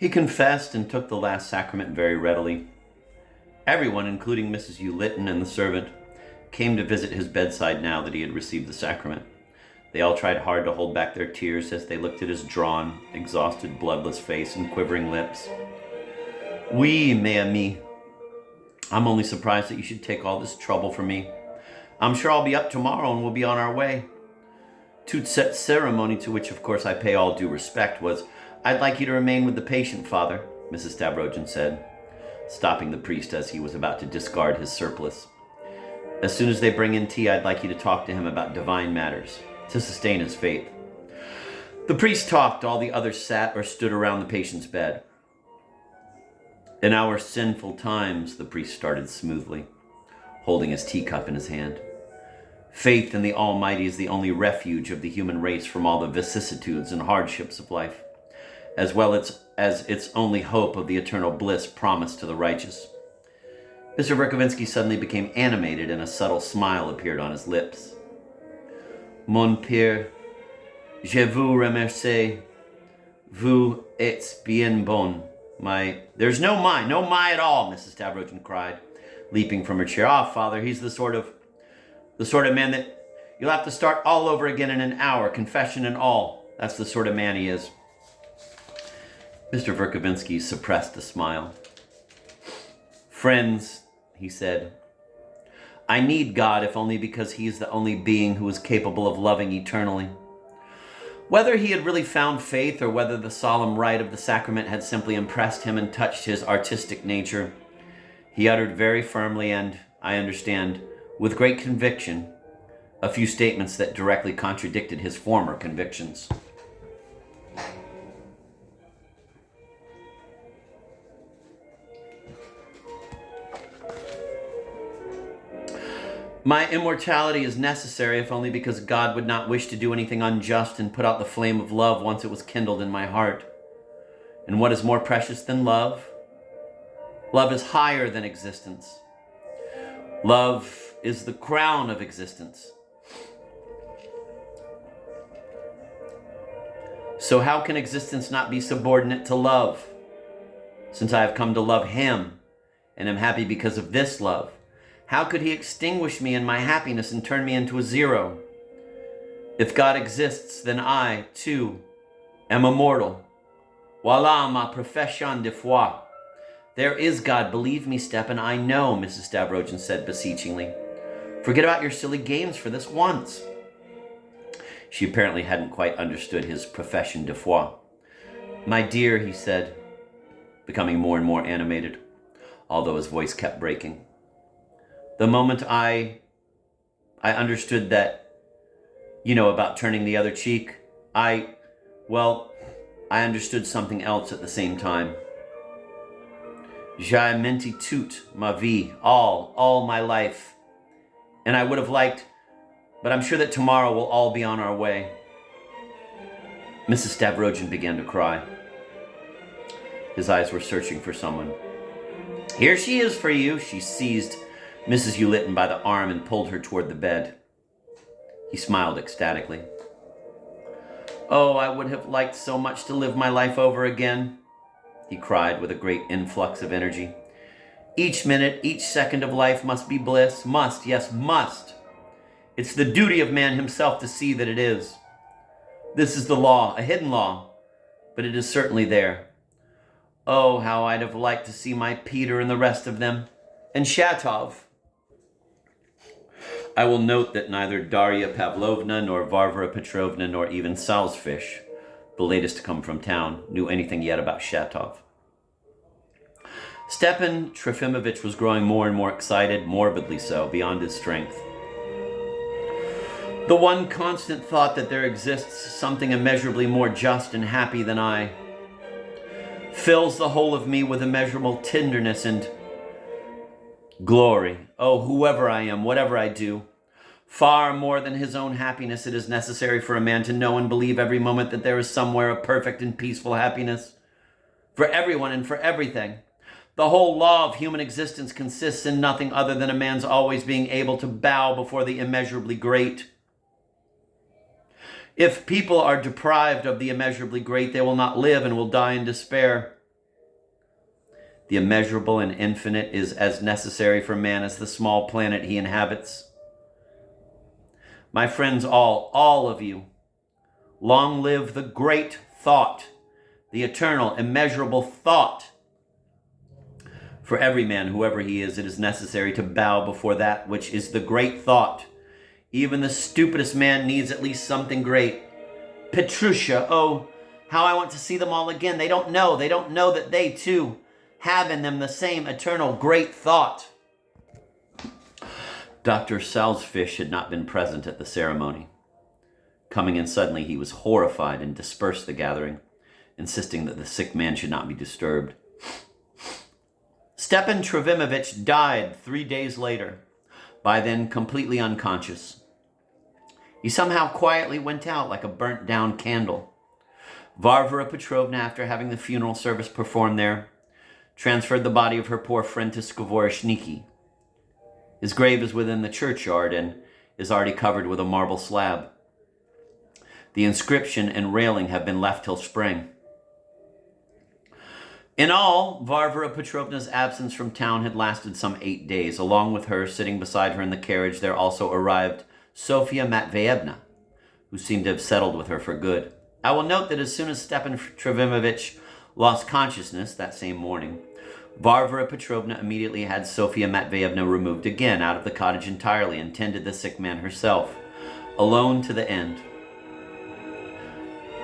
He confessed and took the last sacrament very readily. Everyone, including Mrs. Hugh Lytton and the servant, came to visit his bedside now that he had received the sacrament. They all tried hard to hold back their tears as they looked at his drawn, exhausted, bloodless face and quivering lips. Oui, mes amis. I'm only surprised that you should take all this trouble for me. I'm sure I'll be up tomorrow and we'll be on our way. Toute cette ceremony, to which of course I pay all due respect, was, I'd like you to remain with the patient, Father, Mrs. Stavrogin said, stopping the priest as he was about to discard his surplice. As soon as they bring in tea, I'd like you to talk to him about divine matters, to sustain his faith. The priest talked, all the others sat or stood around the patient's bed. In our sinful times, the priest started smoothly, holding his teacup in his hand. Faith in the Almighty is the only refuge of the human race from all the vicissitudes and hardships of life, as well as its only hope of the eternal bliss promised to the righteous. Mr. Verkovensky suddenly became animated and a subtle smile appeared on his lips. Mon père, je vous remercie. Vous êtes bien bon. There's no my at all, Mrs. Stavrogin cried, leaping from her chair. Father, he's the sort of man that you'll have to start all over again in an hour, confession and all. That's the sort of man he is. Mr. Verkovensky suppressed a smile. Friends, he said, I need God if only because he is the only being who is capable of loving eternally. Whether he had really found faith or whether the solemn rite of the sacrament had simply impressed him and touched his artistic nature, he uttered very firmly and, I understand, with great conviction, a few statements that directly contradicted his former convictions. My immortality is necessary if only because God would not wish to do anything unjust and put out the flame of love once it was kindled in my heart. And what is more precious than love? Love is higher than existence. Love is the crown of existence. So how can existence not be subordinate to love? Since I have come to love him and am happy because of this love, how could he extinguish me in my happiness and turn me into a zero? If God exists, then I, too, am immortal. Voilà ma profession de foi. There is God, believe me, Stepan, I know, Mrs. Stavrogin said beseechingly. Forget about your silly games for this once. She apparently hadn't quite understood his profession de foi. My dear, he said, becoming more and more animated, although his voice kept breaking. The moment I understood that, about turning the other cheek, I understood something else at the same time. J'ai menti toute ma vie, all my life. And I would have liked, but I'm sure that tomorrow we'll all be on our way. Mrs. Stavrogin began to cry. His eyes were searching for someone. Here she is for you, she seized Mrs. Hugh Lytton by the arm and pulled her toward the bed. He smiled ecstatically. Oh, I would have liked so much to live my life over again, he cried with a great influx of energy. Each minute, each second of life must be bliss. Must, yes, must. It's the duty of man himself to see that it is. This is the law, a hidden law, but it is certainly there. Oh, how I'd have liked to see my Peter and the rest of them, and Shatov. I will note that neither Darya Pavlovna nor Varvara Petrovna nor even Salzfish, the latest to come from town, knew anything yet about Shatov. Stepan Trofimovich was growing more and more excited, morbidly so, beyond his strength. The one constant thought that there exists something immeasurably more just and happy than I fills the whole of me with immeasurable tenderness and glory. Oh, whoever I am, whatever I do, far more than his own happiness, it is necessary for a man to know and believe every moment that there is somewhere a perfect and peaceful happiness for everyone and for everything. The whole law of human existence consists in nothing other than a man's always being able to bow before the immeasurably great. If people are deprived of the immeasurably great, they will not live and will die in despair. The immeasurable and infinite is as necessary for man as the small planet he inhabits. My friends, all of you, long live the great thought, the eternal, immeasurable thought. For every man, whoever he is, it is necessary to bow before that which is the great thought. Even the stupidest man needs at least something great. Petruchia, oh, how I want to see them all again. They don't know that they too have in them the same eternal great thought. Dr. Salzfish had not been present at the ceremony. Coming in suddenly, he was horrified and dispersed the gathering, insisting that the sick man should not be disturbed. Stepan Trofimovich died 3 days later, by then completely unconscious. He somehow quietly went out like a burnt-down candle. Varvara Petrovna, after having the funeral service performed there, transferred the body of her poor friend to Skvoreshniki. His grave is within the churchyard and is already covered with a marble slab. The inscription and railing have been left till spring. In all, Varvara Petrovna's absence from town had lasted some 8 days. Along with her, sitting beside her in the carriage, there also arrived Sofia Matveyevna, who seemed to have settled with her for good. I will note that as soon as Stepan Trofimovich lost consciousness that same morning, Varvara Petrovna immediately had Sofia Matveyevna removed again out of the cottage entirely and tended the sick man herself, alone to the end.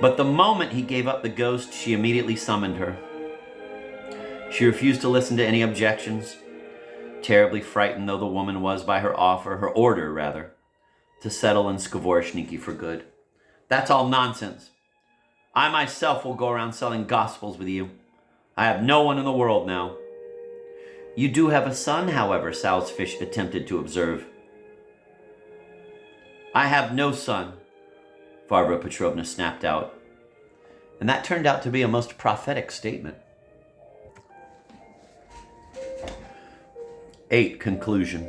But the moment he gave up the ghost, she immediately summoned her. She refused to listen to any objections, terribly frightened though the woman was by her order, to settle in Skvoreshniki for good. That's all nonsense. I myself will go around selling gospels with you. I have no one in the world now. You do have a son, however, Salzfish attempted to observe. I have no son, Varvara Petrovna snapped out. And that turned out to be a most prophetic statement. 8. Conclusion.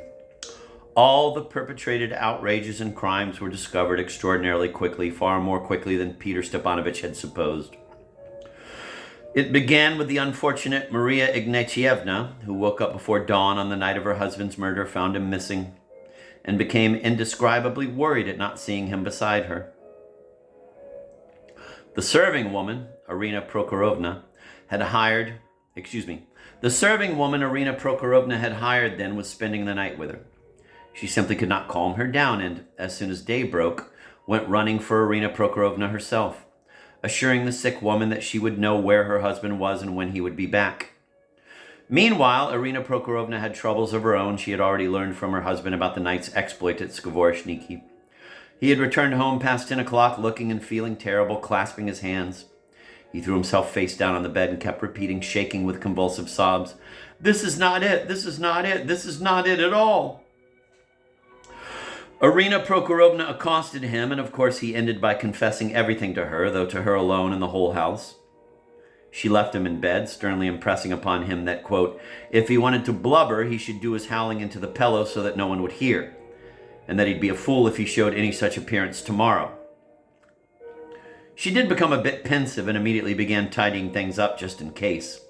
All the perpetrated outrages and crimes were discovered extraordinarily quickly, far more quickly than Peter Stepanovich had supposed. It began with the unfortunate Maria Ignatievna, who woke up before dawn on the night of her husband's murder, found him missing, and became indescribably worried at not seeing him beside her. The serving woman, Irina Prokorovna, had hired then was spending the night with her. She simply could not calm her down and, as soon as day broke, went running for Irina Prokorovna herself, assuring the sick woman that she would know where her husband was and when he would be back. Meanwhile, Irina Prokorovna had troubles of her own. She had already learned from her husband about the night's exploit at Skvoreshniki. He had returned home past 10 o'clock, looking and feeling terrible, clasping his hands. He threw himself face down on the bed and kept repeating, shaking with convulsive sobs, "This is not it, this is not it, this is not it at all." Irina Prokorovna accosted him, and of course he ended by confessing everything to her, though to her alone in the whole house. She left him in bed, sternly impressing upon him that, quote, if he wanted to blubber, he should do his howling into the pillow so that no one would hear, and that he'd be a fool if he showed any such appearance tomorrow. She did become a bit pensive and immediately began tidying things up just in case.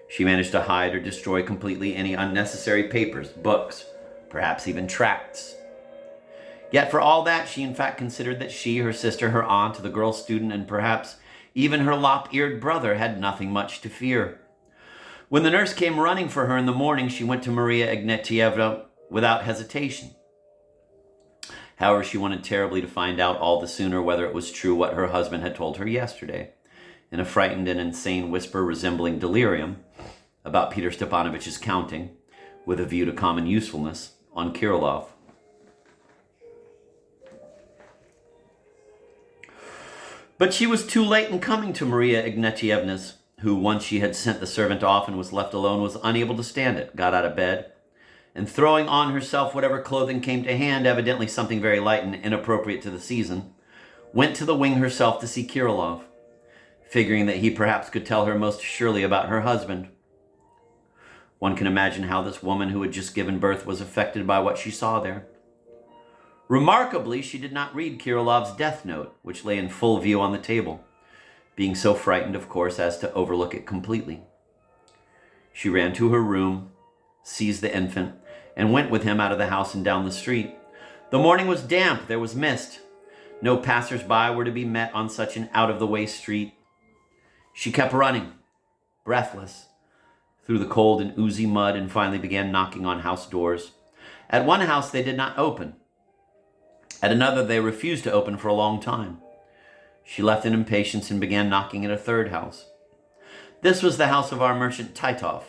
She managed to hide or destroy completely any unnecessary papers, books, perhaps even tracts. Yet for all that, she in fact considered that she, her sister, her aunt, the girl student, and perhaps even her lop-eared brother had nothing much to fear. When the nurse came running for her in the morning, she went to Maria Ignatievna without hesitation. However, she wanted terribly to find out all the sooner whether it was true what her husband had told her yesterday, in a frightened and insane whisper resembling delirium, about Peter Stepanovich's counting, with a view to common usefulness, on Kirillov. But she was too late in coming to Maria Ignatievna's, who, once she had sent the servant off and was left alone, was unable to stand it, got out of bed, and throwing on herself whatever clothing came to hand, evidently something very light and inappropriate to the season, went to the wing herself to see Kirillov, figuring that he perhaps could tell her most surely about her husband. One can imagine how this woman who had just given birth was affected by what she saw there. Remarkably, she did not read Kirillov's death note, which lay in full view on the table, being so frightened, of course, as to overlook it completely. She ran to her room, seized the infant, and went with him out of the house and down the street. The morning was damp, there was mist. No passers-by were to be met on such an out-of-the-way street. She kept running, breathless, through the cold and oozy mud, and finally began knocking on house doors. At one house they did not open. At another they refused to open for a long time. She left in impatience and began knocking at a third house. This was the house of our merchant Titov.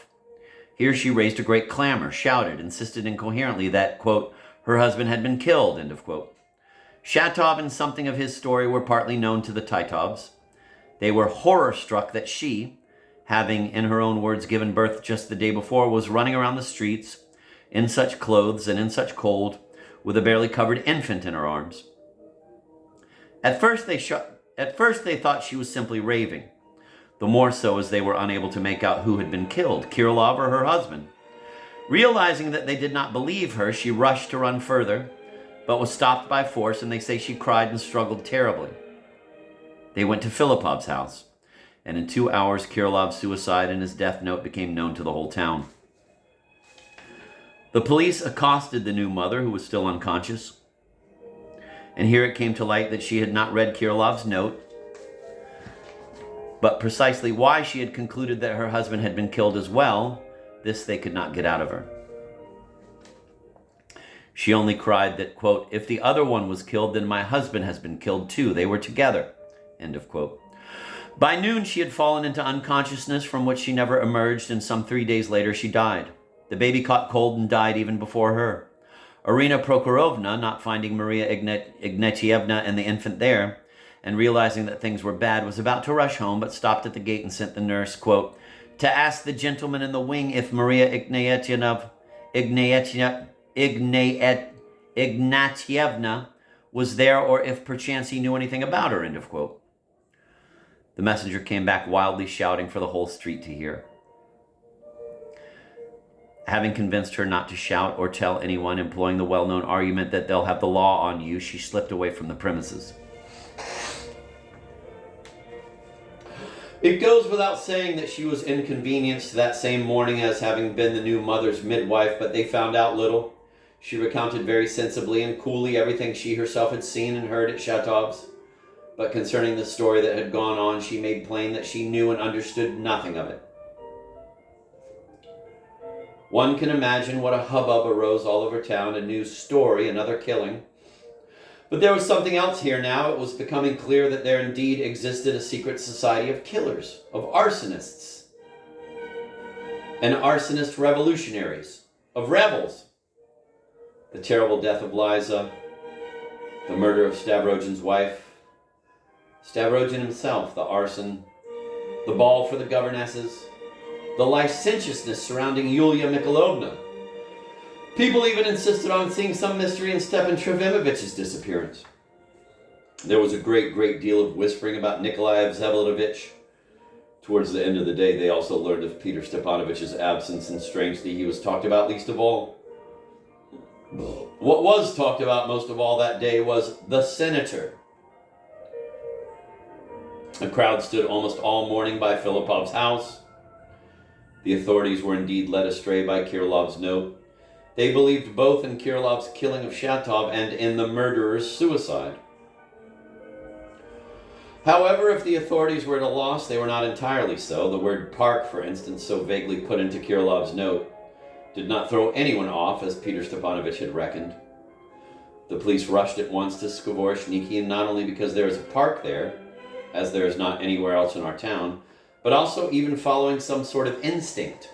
Here she raised a great clamor, shouted, insisted incoherently that, quote, her husband had been killed, end of quote. Shatov and something of his story were partly known to the Titovs. They were horror-struck that she, having, in her own words, given birth just the day before, was running around the streets in such clothes and in such cold, with a barely covered infant in her arms. At first they thought she was simply raving, the more so as they were unable to make out who had been killed, Kirilov or her husband. Realizing that they did not believe her, she rushed to run further, but was stopped by force, and they say she cried and struggled terribly. They went to Filipov's house, and in 2 hours Kirilov's suicide and his death note became known to the whole town. The police accosted the new mother, who was still unconscious, and here it came to light that she had not read Kirilov's note, but precisely why she had concluded that her husband had been killed as well, this they could not get out of her. She only cried that, quote, if the other one was killed, then my husband has been killed too. They were together, end of quote. By noon, she had fallen into unconsciousness from which she never emerged, and some 3 days later she died. The baby caught cold and died even before her. Irina Prokhorovna, not finding Maria Ignatievna and the infant there, and realizing that things were bad, was about to rush home, but stopped at the gate and sent the nurse, quote, to ask the gentleman in the wing if Maria Ignatievna was there, or if perchance he knew anything about her, end of quote. The messenger came back wildly shouting for the whole street to hear. Having convinced her not to shout or tell anyone, employing the well-known argument that they'll have the law on you, she slipped away from the premises. It goes without saying that she was inconvenienced that same morning as having been the new mother's midwife, but they found out little. She recounted very sensibly and coolly everything she herself had seen and heard at Shatov's. But concerning the story that had gone on, she made plain that she knew and understood nothing of it. One can imagine what a hubbub arose all over town, a new story, another killing. But there was something else here now. It was becoming clear that there indeed existed a secret society of killers, of arsonists, and arsonist revolutionaries, of rebels. The terrible death of Liza, the murder of Stavrogin's wife, Stavrogin himself, the arson, the ball for the governesses, the licentiousness surrounding Yulia Mikhailovna. People even insisted on seeing some mystery in Stepan Trefimovitch's disappearance. There was a great deal of whispering about Nikolai Vsevolodovich. Towards the end of the day, they also learned of Peter Stepanovitch's absence, and strangely, he was talked about least of all. What was talked about most of all that day was the senator. A crowd stood almost all morning by Filipov's house. The authorities were indeed led astray by Kirilov's note. They believed both in Kirilov's killing of Shatov and in the murderer's suicide. However, if the authorities were at a loss, they were not entirely so. The word park, for instance, so vaguely put into Kirilov's note, did not throw anyone off, as Peter Stepanovich had reckoned. The police rushed at once to Skvoreshniki, and not only because there is a park there, as there is not anywhere else in our town, but also even following some sort of instinct,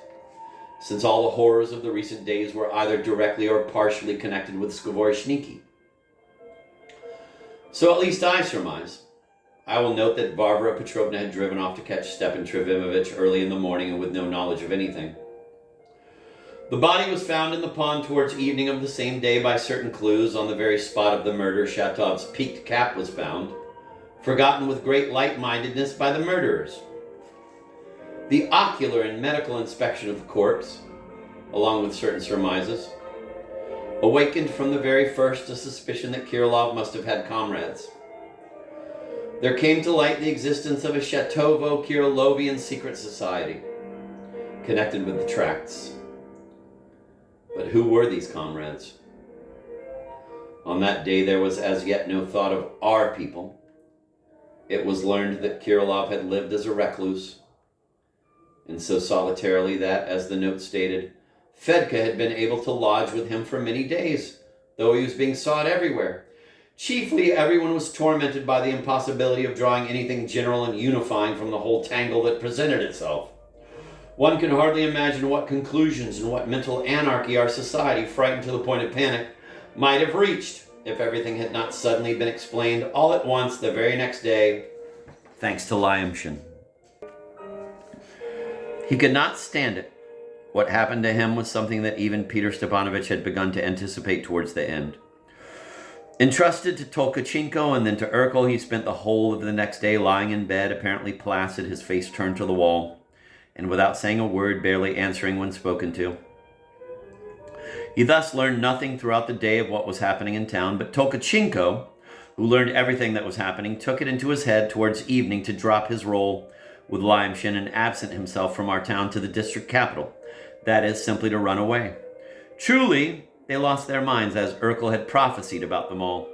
since all the horrors of the recent days were either directly or partially connected with Skvoreshniki. So at least I surmise. I will note that Varvara Petrovna had driven off to catch Stepan Trefimovitch early in the morning and with no knowledge of anything. The body was found in the pond towards evening of the same day. By certain clues, on the very spot of the murder, Shatov's peaked cap was found, forgotten with great light-mindedness by the murderers. The ocular and medical inspection of the corpse, along with certain surmises, awakened from the very first a suspicion that Kirilov must have had comrades. There came to light the existence of a Shatovo-Kirilovian secret society, connected with the tracts. But who were these comrades? On that day, there was as yet no thought of our people. It was learned that Kirilov had lived as a recluse, and so solitarily that, as the note stated, Fedka had been able to lodge with him for many days, though he was being sought everywhere. Chiefly, everyone was tormented by the impossibility of drawing anything general and unifying from the whole tangle that presented itself. One can hardly imagine what conclusions and what mental anarchy our society, frightened to the point of panic, might have reached if everything had not suddenly been explained all at once the very next day, thanks to Lyamshin. He could not stand it. What happened to him was something that even Peter Stepanovich had begun to anticipate towards the end. Entrusted to Tolkachenko and then to Urkel, he spent the whole of the next day lying in bed, apparently placid, his face turned to the wall, and without saying a word, barely answering when spoken to. He thus learned nothing throughout the day of what was happening in town, but Tolkachenko, who learned everything that was happening, took it into his head towards evening to drop his role with Lyamshin and absent himself from our town to the district capital. That is, simply to run away. Truly, they lost their minds, as Urkel had prophesied about them all.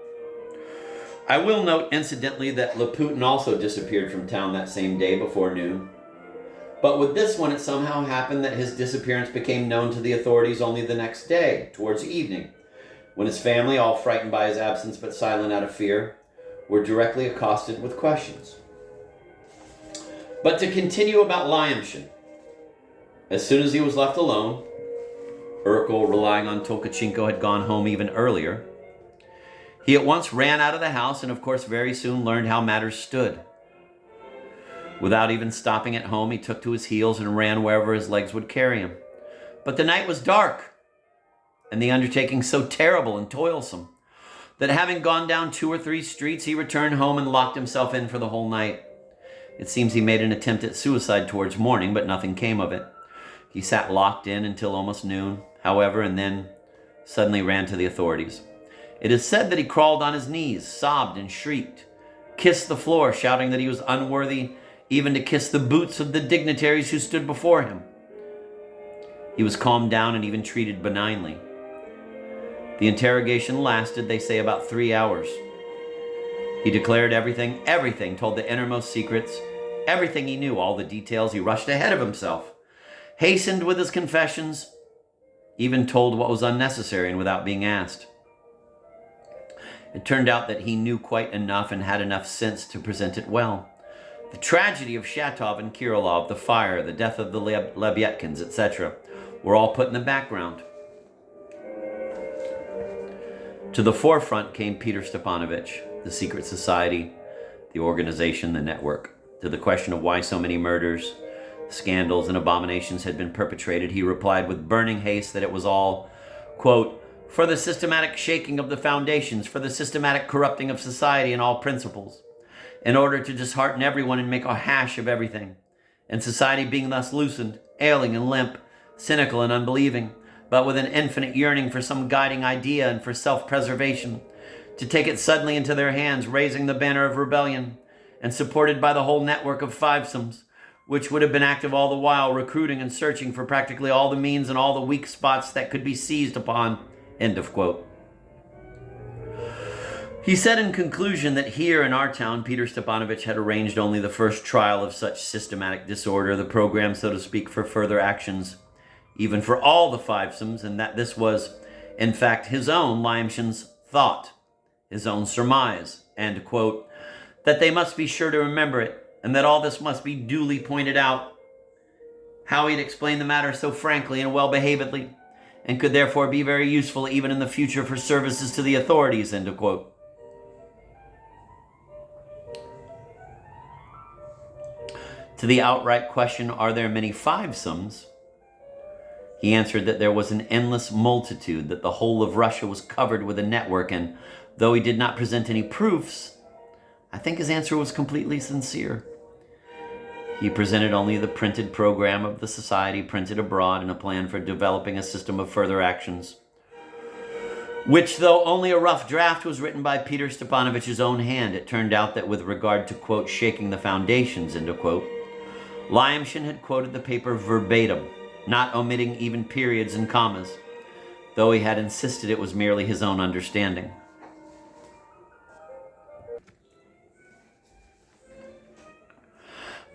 I will note, incidentally, that Laputin also disappeared from town that same day before noon. But with this one, it somehow happened that his disappearance became known to the authorities only the next day, towards evening, when his family, all frightened by his absence but silent out of fear, were directly accosted with questions. But to continue about Lyamshin, as soon as he was left alone, Urkel, relying on Tolkachenko, had gone home even earlier. He at once ran out of the house and, of course, very soon learned how matters stood. Without even stopping at home, he took to his heels and ran wherever his legs would carry him. But the night was dark, and the undertaking so terrible and toilsome, that having gone down 2 or 3 streets, he returned home and locked himself in for the whole night. It seems he made an attempt at suicide towards morning, but nothing came of it. He sat locked in until almost noon, however, and then suddenly ran to the authorities. It is said that he crawled on his knees, sobbed and shrieked, kissed the floor, shouting that he was unworthy even to kiss the boots of the dignitaries who stood before him. He was calmed down and even treated benignly. The interrogation lasted, they say, about 3 hours. He declared everything, told the innermost secrets, everything he knew, all the details. He rushed ahead of himself, hastened with his confessions, even told what was unnecessary and without being asked. It turned out that he knew quite enough and had enough sense to present it well. The tragedy of Shatov and Kirilov, the fire, the death of the Lebyatkins, etc., were all put in the background. To the forefront came Peter Stepanovich, the secret society, the organization, the network. To the question of why so many murders, scandals, and abominations had been perpetrated, he replied with burning haste that it was all, quote, for the systematic shaking of the foundations, for the systematic corrupting of society and all principles, in order to dishearten everyone and make a hash of everything, and society being thus loosened, ailing and limp, cynical and unbelieving, but with an infinite yearning for some guiding idea and for self-preservation, to take it suddenly into their hands, raising the banner of rebellion, and supported by the whole network of fivesomes, which would have been active all the while, recruiting and searching for practically all the means and all the weak spots that could be seized upon. End of quote. He said in conclusion that here in our town, Peter Stepanovich had arranged only the first trial of such systematic disorder, the program, so to speak, for further actions, even for all the fivesomes, and that this was, in fact, his own, Lyamshin's, thought, his own surmise, and, quote, that they must be sure to remember it, and that all this must be duly pointed out. How he'd explained the matter so frankly and well-behavedly, and could therefore be very useful even in the future for services to the authorities, end of quote. To the outright question, are there many fivesomes? He answered that there was an endless multitude, that the whole of Russia was covered with a network, and though he did not present any proofs, I think his answer was completely sincere. He presented only the printed program of the society, printed abroad, and a plan for developing a system of further actions, which, though only a rough draft, was written by Peter Stepanovich's own hand. It turned out that with regard to, quote, shaking the foundations, end of quote, Lyamshin had quoted the paper verbatim, not omitting even periods and commas, though he had insisted it was merely his own understanding.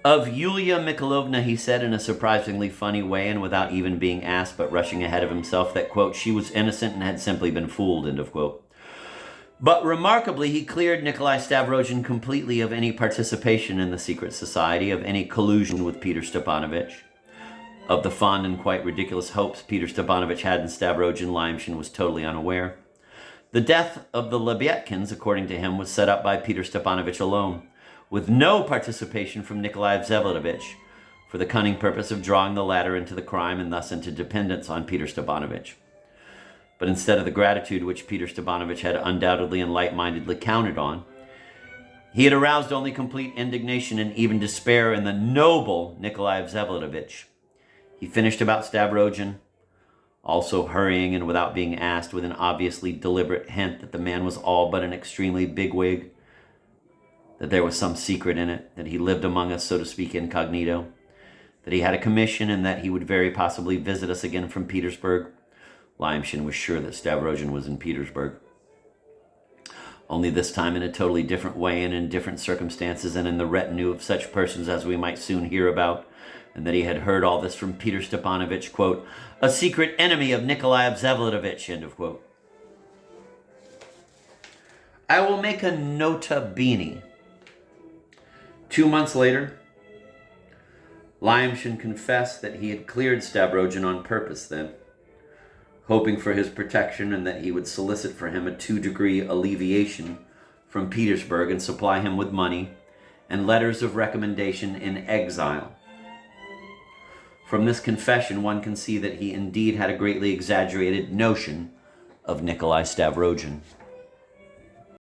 Of Yulia Mikhailovna, he said in a surprisingly funny way and without even being asked, but rushing ahead of himself, that, quote, she was innocent and had simply been fooled, end of quote. But remarkably, he cleared Nikolai Stavrogin completely of any participation in the secret society, of any collusion with Peter Stepanovich. Of the fond and quite ridiculous hopes Peter Stepanovich had in Stavrogin, Lyamshin was totally unaware. The death of the Lebyatkins, according to him, was set up by Peter Stepanovich alone, with no participation from Nikolai Vsevolodovich, for the cunning purpose of drawing the latter into the crime and thus into dependence on Peter Stepanovich. But instead of the gratitude which Peter Stepanovich had undoubtedly and light-mindedly counted on, he had aroused only complete indignation and even despair in the noble Nikolai Vsevolodovich. He finished about Stavrogin, also hurrying and without being asked, with an obviously deliberate hint that the man was all but an extremely bigwig, that there was some secret in it, that he lived among us, so to speak, incognito, that he had a commission and that he would very possibly visit us again from Petersburg. Lyamshin was sure that Stavrogin was in Petersburg, only this time in a totally different way and in different circumstances and in the retinue of such persons as we might soon hear about, and that he had heard all this from Peter Stepanovich, quote, a secret enemy of Nikolai Vsevolodovich, end of quote. I will make a nota bene. 2 months later, Lyamshin confessed that he had cleared Stavrogin on purpose then, hoping for his protection and that he would solicit for him a 2-degree alleviation from Petersburg and supply him with money and letters of recommendation in exile. From this confession, one can see that he indeed had a greatly exaggerated notion of Nikolai Stavrogin.